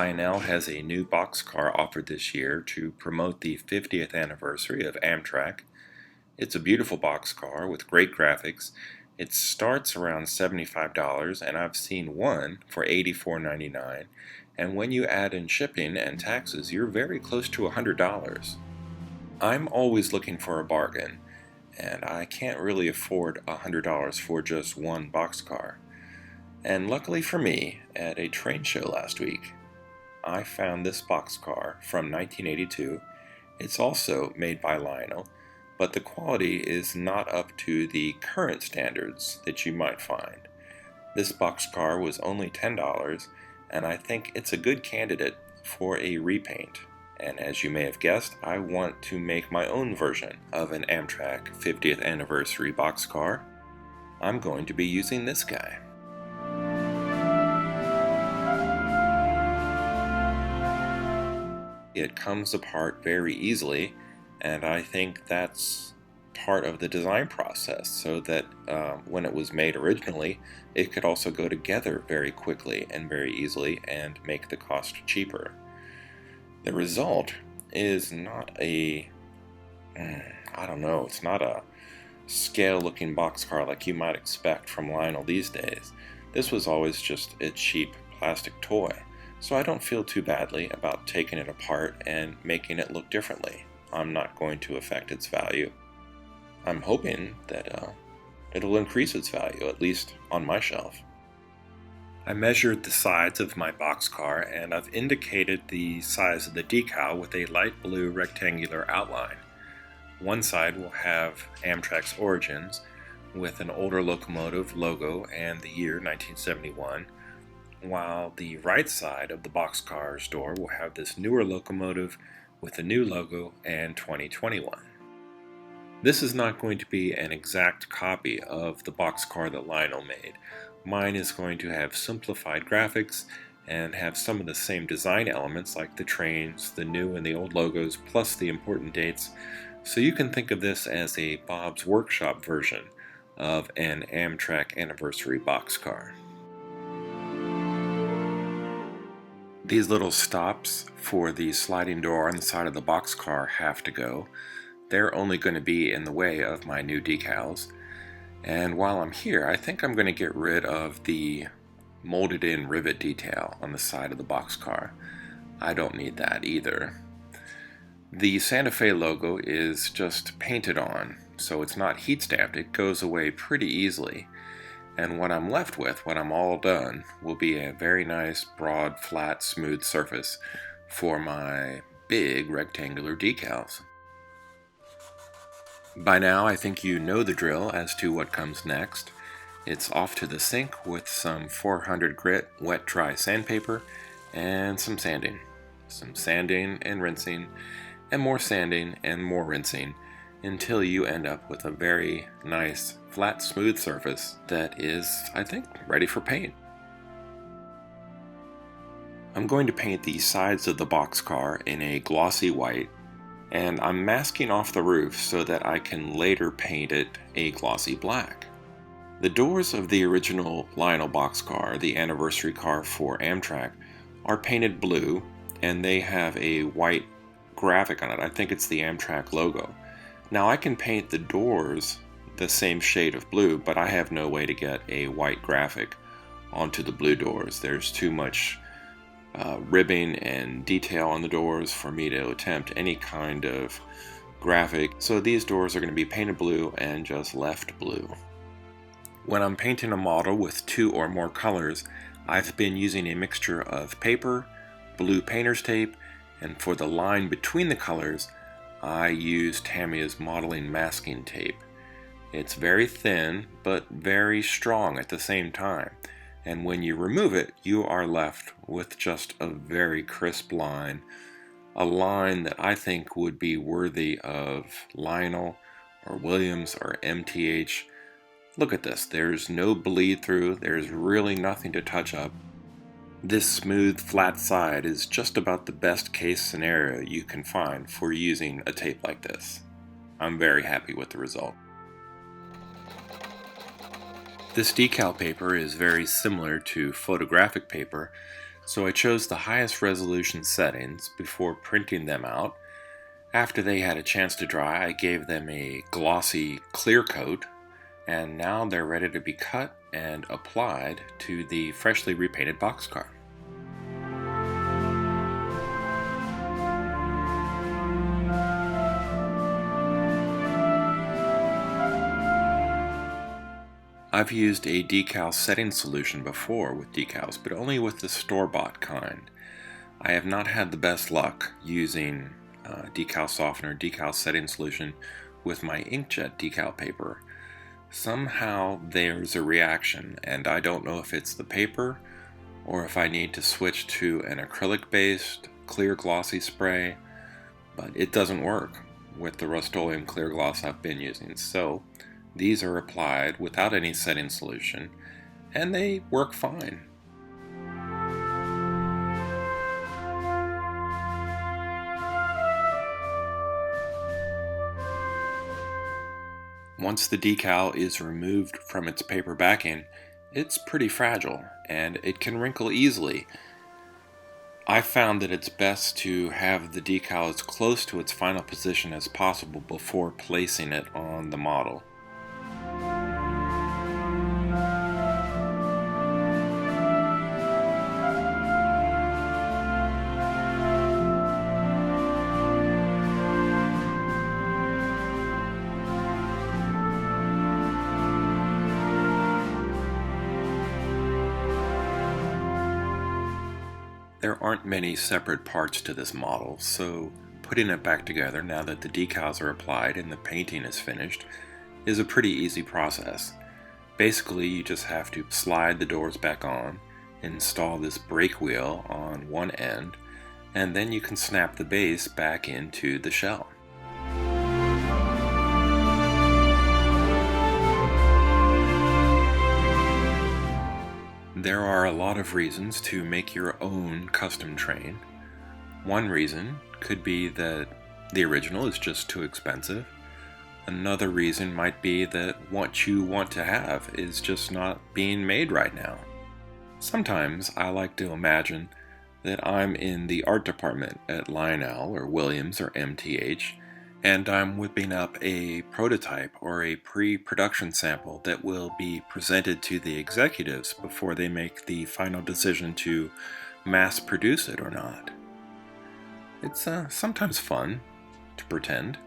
Lionel has a new boxcar offered this year to promote the 50th anniversary of Amtrak. It's a beautiful boxcar with great graphics. It starts around $75 and I've seen one for $84.99, and when you add in shipping and taxes you're very close to $100. I'm always looking for a bargain, and I can't really afford $100 for just one boxcar. And luckily for me, at a train show last week, I found this boxcar from 1982. It's also made by Lionel, but the quality is not up to the current standards that you might find. This boxcar was only $10, and I think it's a good candidate for a repaint. And as you may have guessed, I want to make my own version of an Amtrak 50th anniversary boxcar. I'm going to be using this guy. It comes apart very easily, and I think that's part of the design process, so that when it was made originally, it could also go together very quickly and very easily and make the cost cheaper. The result is not it's not a scale-looking boxcar like you might expect from Lionel these days. This was always just a cheap plastic toy. So I don't feel too badly about taking it apart and making it look differently. I'm not going to affect its value. I'm hoping that it'll increase its value, at least on my shelf. I measured the sides of my boxcar, and I've indicated the size of the decal with a light blue rectangular outline. One side will have Amtrak's origins with an older locomotive logo and the year 1971. While the right side of the boxcar's door will have this newer locomotive with a new logo and 2021. This is not going to be an exact copy of the boxcar that Lionel made. Mine is going to have simplified graphics and have some of the same design elements like the trains, the new and the old logos, plus the important dates. So you can think of this as a Bob's Workshop version of an Amtrak Anniversary Boxcar. These little stops for the sliding door on the side of the boxcar have to go. They're only going to be in the way of my new decals. And while I'm here, I think I'm going to get rid of the molded in rivet detail on the side of the boxcar. I don't need that either. The Santa Fe logo is just painted on, so it's not heat stamped. It goes away pretty easily. And what I'm left with, when I'm all done, will be a very nice, broad, flat, smooth surface for my big rectangular decals. By now, I think you know the drill as to what comes next. It's off to the sink with some 400 grit wet dry sandpaper and some sanding. Some sanding and rinsing, and more sanding and more rinsing, until you end up with a very nice, flat, smooth surface that is, I think, ready for paint. I'm going to paint the sides of the boxcar in a glossy white, and I'm masking off the roof so that I can later paint it a glossy black. The doors of the original Lionel boxcar, the anniversary car for Amtrak, are painted blue, and they have a white graphic on it. I think it's the Amtrak logo. Now I can paint the doors the same shade of blue, but I have no way to get a white graphic onto the blue doors. There's too much ribbing and detail on the doors for me to attempt any kind of graphic. So these doors are going to be painted blue and just left blue. When I'm painting a model with two or more colors, I've been using a mixture of paper, blue painter's tape, and for the line between the colors, I use Tamiya's modeling masking tape. It's very thin, but very strong at the same time. And when you remove it, you are left with just a very crisp line. A line that I think would be worthy of Lionel or Williams or MTH. Look at this. There's no bleed through. There's really nothing to touch up. This smooth, flat side is just about the best case scenario you can find for using a tape like this. I'm very happy with the result. This decal paper is very similar to photographic paper, So I chose the highest resolution settings before printing them out. After they had a chance to dry, I gave them a glossy clear coat, and now they're ready to be cut and applied to the freshly repainted boxcar. I've used a decal setting solution before with decals, but only with the store-bought kind. I have not had the best luck using decal softener, decal setting solution with my inkjet decal paper. Somehow there's a reaction, and I don't know if it's the paper or if I need to switch to an acrylic-based clear glossy spray, but it doesn't work with the Rust-Oleum clear gloss I've been using. So these are applied without any setting solution, and they work fine. Once the decal is removed from its paper backing, it's pretty fragile and it can wrinkle easily. I found that it's best to have the decal as close to its final position as possible before placing it on the model. There aren't many separate parts to this model, so putting it back together now that the decals are applied and the painting is finished is a pretty easy process. Basically, you just have to slide the doors back on, install this brake wheel on one end, and then you can snap the base back into the shell. There are a lot of reasons to make your own custom train. One reason could be that the original is just too expensive. Another reason might be that what you want to have is just not being made right now. Sometimes I like to imagine that I'm in the art department at Lionel or Williams or MTH, and I'm whipping up a prototype or a pre-production sample that will be presented to the executives before they make the final decision to mass produce it or not. It's sometimes fun to pretend.